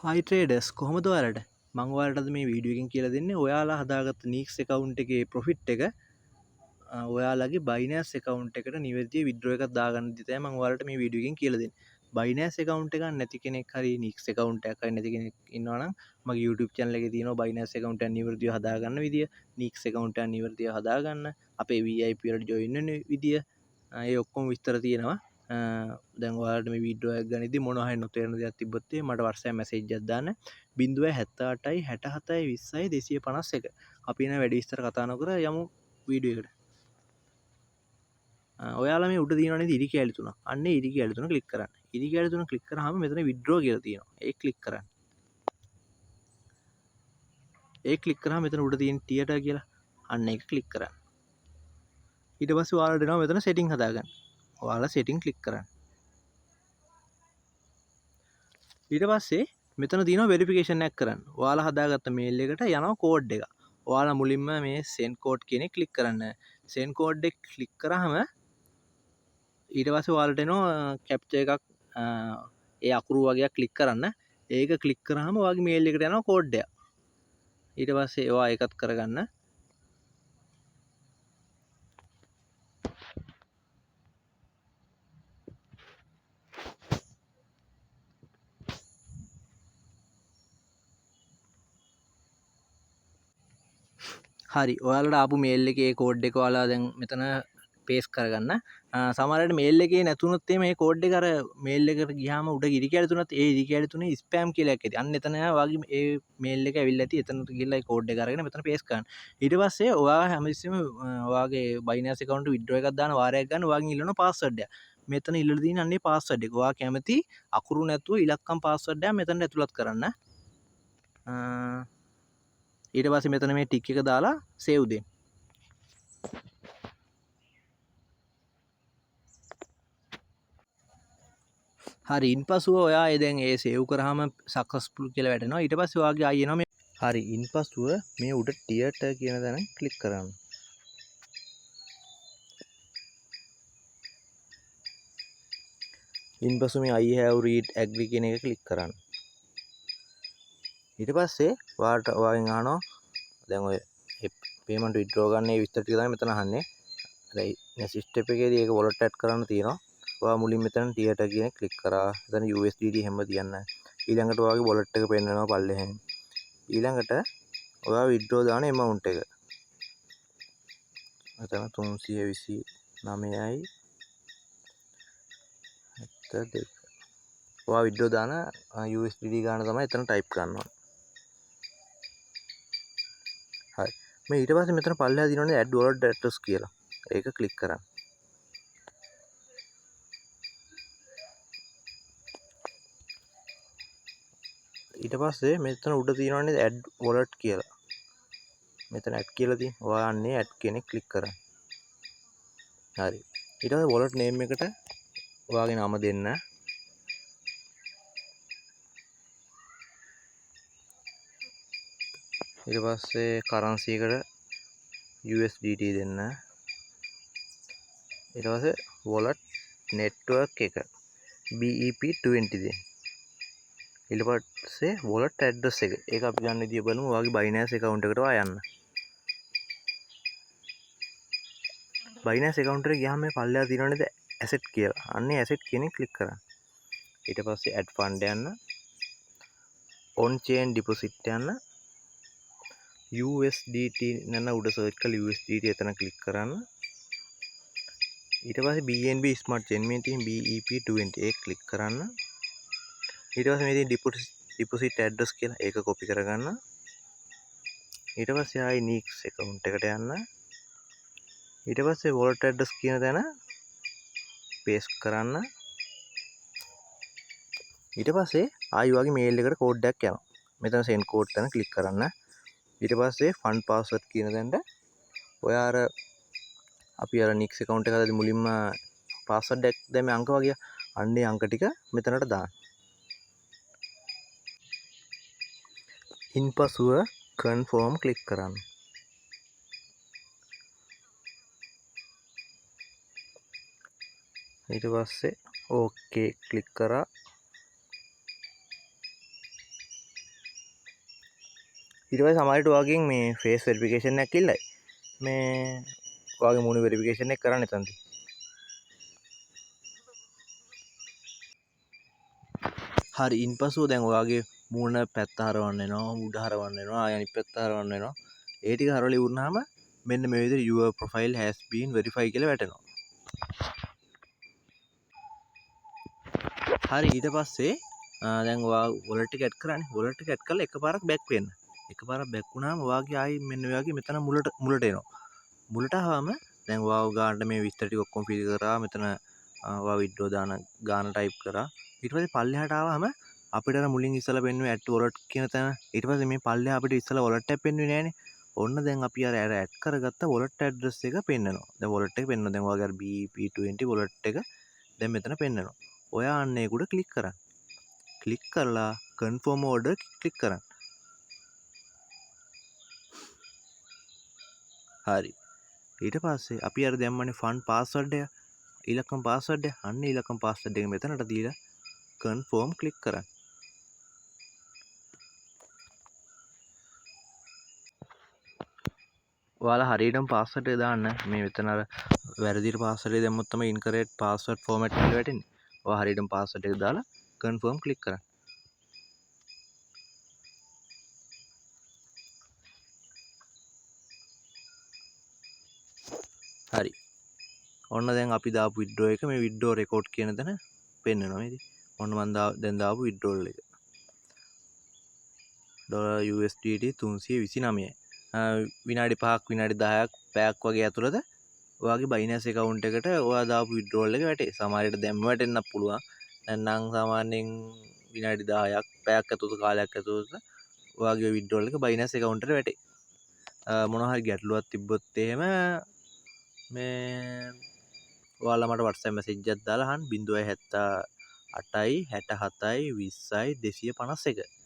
හයි traders කොහොමද ඔයාලට මං ඔයාලට මේ වීඩියෝ එකෙන් කියලා දෙන්නේ ඔයාලා හදාගත්ත Nix account එකේ profit එක ඔයාලගේ Binance account එකට නිවැරදිව withdraw එකක් දාගන්න තමයි මං ඔයාලට මේ වීඩියෝ එකෙන් කියලා දෙන්නේ. Binance account එකක් නැති කෙනෙක් හරි Nix account එකක් හරි නැති කෙනෙක් ඉන්නවා නම් මගේ YouTube channel එකේ තියෙනවා Binance account එක නිවැරදිව හදාගන්න විදිය, Nix account එක නිවැරදිව හදාගන්න, අපේ VIP වලට join වෙන්න විදිය, ඒ ඔක්කොම විස්තර තියෙනවා. දැන් ඔයාලට මේ වීඩියෝ එක ගනිද්දි මොනවා හරි නොතේරෙන දෙයක් තිබ්බොත් මට WhatsApp message එකක් දාන්න 078යි 67යි 20යි 251. අපි එන වැඩි විස්තර කතා නොකර යමු වීඩියෝ එකට. ඔයාලා මේ උඩ තියෙනවනේ ඉරි කැලි තුන. අන්න ඒ ඉරි කැලි තුන ක්ලික් කරන්න. ඉරි කැලි තුන ක්ලික් කරාම මෙතන withdraw කියලා තියෙනවා. ඒක ක්ලික් කරන්න. ඒක ක්ලික් කරාම මෙතන උඩ තියෙන theater කියලා අන්න ඒක ක්ලික් කරන්න. ඊට පස්සේ ඔයාලට එනවා මෙතන setting හදාගන්න. ඔයාලා setting ක්ලික් කරන්න. ඊට පස්සේ මෙතන තියෙනවා verification එකක් කරන්න. ඔයාලා හදාගත්ත mail එකට යනවා code එක. ඔයාලා මුලින්ම මේ send code කියන එක ක්ලික් කරන්න. send code එක ක්ලික් කරාම ඊට පස්සේ ඔයාලට එනවා captcha එකක් ඒ අකුරු වගේක් ක්ලික් කරන්න. ඒක ක්ලික් කරාම ඔයාගේ mail එකට යනවා code එක. ඊට පස්සේ ඔයා ඒකත් කරගන්න. හරි ඔයාලට ආපු මේල් එකේ කෝඩ් එක ඔයාලා දැන් මෙතන පේස්ට් කරගන්න. සමහරවිට මේල් එකේ නැතුනොත් මේ කෝඩ් එක අර මේල් එකට ගියාම උඩ ඉරි කැලි තුනත් ඒ ඉරි කැලි තුනේ ස්පෑම් කියලා එකක් ඇති. අන්න එතන වගේ ඒ මේල් එක ඇවිල්ලා ඇති. එතනට ගිහලා ඒ කෝඩ් එක අරගෙන මෙතන පේස්ට් කරන්න. ඊට පස්සේ ඔයා හැමතිස්සෙම ඔයාගේ Binance account withdraw එකක් දාන වාරයක් ගන්න ඔයාගෙන් ඉල්ලන password එක. මෙතන ඉල්ලලා තියෙන අන්නේ password එක. ඔයා කැමති අකුරු නැතුව ඉලක්කම් password එකක් මෙතනට ඇතුළත් කරන්න. ඊට පස්සේ මෙතන මේ ටික් එක දාලා සේව් දෙන්න. හරි ඉන්පසුව ඔයා දැන් ඒ සේව් කරාම සක්සස්ෆුල් කියලා වැටෙනවා. ඊට පස්සේ ඔයාගේ ආයෙ එනවා මේ හරි ඉන්පසුව මේ උඩ ටියර්ට කියන තැන ක්ලික් කරන්න. ඉන්පසු මේ I have read agree කියන එක ක්ලික් කරන්න. ඊට පස්සේ ඔයාගෙන් අහනවා දැන් ඔය payment withdraw ගන්න ඒ විස්තර ටික තමයි මෙතන අහන්නේ. next step එකේදී ඒක wallet add කරන්න තියෙනවා. ඔයා මුලින් මෙතන theater කියන එක ක්ලික් කරා. එතන USDT හැම තියන්න. ඊළඟට ඔයාගේ wallet එක පෙන්නනවා පල්ලෙහෙන්. ඊළඟට ඔයා withdraw දාන amount එක. එතන 329යි 72. ඔයා withdraw දාන USDT ගාන තමයි එතන type කරන්න ඕනේ. හරි. මේ ඊට පස්සේ මෙතන පල්ලෙහා තියෙනවනේ add wallet address කියලා. ඒක ක්ලික් කරන්න. ඊට පස්සේ මෙතන උඩ තියෙනවනේ add wallet කියලා. මෙතන add කියලා තියෙන. ඔයා අන්නේ add කියන එක ක්ලික් කරන්න. හරි. ඊට පස්සේ wallet name එකට ඔයාගේ නම දෙන්න. ඊට පස්සේ currency එකට USDT දෙන්න. ඊට පස්සේ wallet network එක BEP20 දෙන්න. ඊට පස්සේ wallet address එක. ඒක අපි ගන්න විදිය බලමු. ඔයාගේ Binance account එකට යන්න. Binance account එකට ගියාම මේ පල්ලෙහා තියෙනවා නේද asset කියලා. අන්නේ asset කියන එක ක්ලික් කරන්න. ඊට පස්සේ add fund යන්න. on chain deposit යන්න. USDT නන උඩ සර්ච් කරලා USDT එතන ක්ලික් කරන්න. ඊට පස්සේ BNB smart chain මේ තියෙන BEP20 ඒක ක්ලික් කරන්න. ඊට පස්සේ මේ තියෙන deposit address කියලා ඒක copy කරගන්න. ඊට පස්සේ ආයි Nix account එකට යන්න. ඊට පස්සේ wallet address කියන තැන paste කරන්න. ඊට පස්සේ ආයි වගේ mail එකට code එකක් යනවා. මෙතන send code තැන ක්ලික් කරන්න. ඊට පස්සේ fund password කියන තැනට ඔයා අර අපි අර Nix account එක හදද්දි මුලින්ම password එක දැම්මේ අංක වගේ අන්නේ අංක ටික මෙතනට දාන්න. ඉන්පසුව confirm ක්ලික් කරන්න. ඊට පස්සේ okay ක්ලික් කරා. ඊට පස්සේ සමහරට ඔයාගෙන් මේ ෆේස් වෙරිෆිකේෂන් එකක් ඉල්ලයි. මේ ඔයාගේ මූණ වෙරිෆිකේෂන් එක කරන්න එතනදී. හරි ඉන්පසුව දැන් ඔයාගේ මූණ පැත්ත හරවන්න වෙනවා, උඩ හරවන්න වෙනවා, ආය අනිත් පැත්ත හරවන්න වෙනවා. ඒ ටික හරවලා ඉවරනහම මෙන්න මේ විදිහට your profile has been verified කියලා වැටෙනවා. හරි ඊට පස්සේ දැන් ඔයා wallet එක ඇඩ් කරානේ. wallet එක ඇඩ් කරලා එකපාරක් බෑක් වෙන්න. එකපාරක් බෑක් වුණාම ඔයාගේ ආයි මෙන්න මේ වගේ මෙතන මුලට එනවා. මුලට ආවම දැන් ඔයා ගානට මේ විස්තර ටික ඔක්කොම ෆිල් කරා. මෙතන ඔයා විඩ්‍රෝ දාන ගාන ටයිප් කරා. ඊට පස්සේ පල්ලෙහාට ආවම අපිට අර මුලින් ඉස්සලා පෙන්නුවේ add wallet කියන තැන. ඊට පස්සේ මේ පල්ලෙහා අපිට ඉස්සලා wallet එක පෙන්නුවේ නෑනේ. ඔන්න දැන් අපි අර ඇඩ් කරගත්ත wallet address එක පෙන්නනවා. දැන් wallet එක පෙන්වනවා. දැන් ඔයාගේ අර BP20 wallet එක දැන් මෙතන පෙන්වනවා. ඔයා අන්න ඒක උඩ ක්ලික් කරන්න. ක්ලික් කරලා confirm order ක්ලික් කරන්න. හරි. ඊට පස්සේ අපි අර දැම්මනේ fund password එක. ඉලක්කම් password එක. අන්න ඉලක්කම් password එක මෙතනට දීලා confirm ක්ලික් කරන්න. ඔයාලා හරියටම password එක දාන්න. මේ මෙතන අර වැරදිට password එක දැම්මොත් තමයි incorrect password format එකට වැටෙන්නේ. ඔයා හරියටම password එක දාලා confirm ක්ලික් කරන්න. හරි. ඔන්න දැන් අපි දාපු withdraw එක මේ withdraw record කියන තැන පෙන්වනවා නේද? ඔන්න මම දැන් දාපු withdrawal එක. $USDT 329යි. විනාඩි 5ක් විනාඩි 10ක් පැයක් වගේ ඇතුළත ඔයාගේ Binance account එකට ඔයා දාපු withdrawal එක වැටේ. සමහරවිට දැම්ම වැටෙන්නත් පුළුවන්. නැත්නම් සාමාන්‍යයෙන් විනාඩි 10ක් පැයක් ඇතුළත කාලයක් ඇතුළත ඔයාගේ withdrawal එක Binance account එකට වැටේ. මොනවා හරි ගැටලුවක් තිබ්බොත් එහෙම මේ ඔයාලා මට WhatsApp message එකක් දාලා අහන්න 078යි 67යි 20යි 251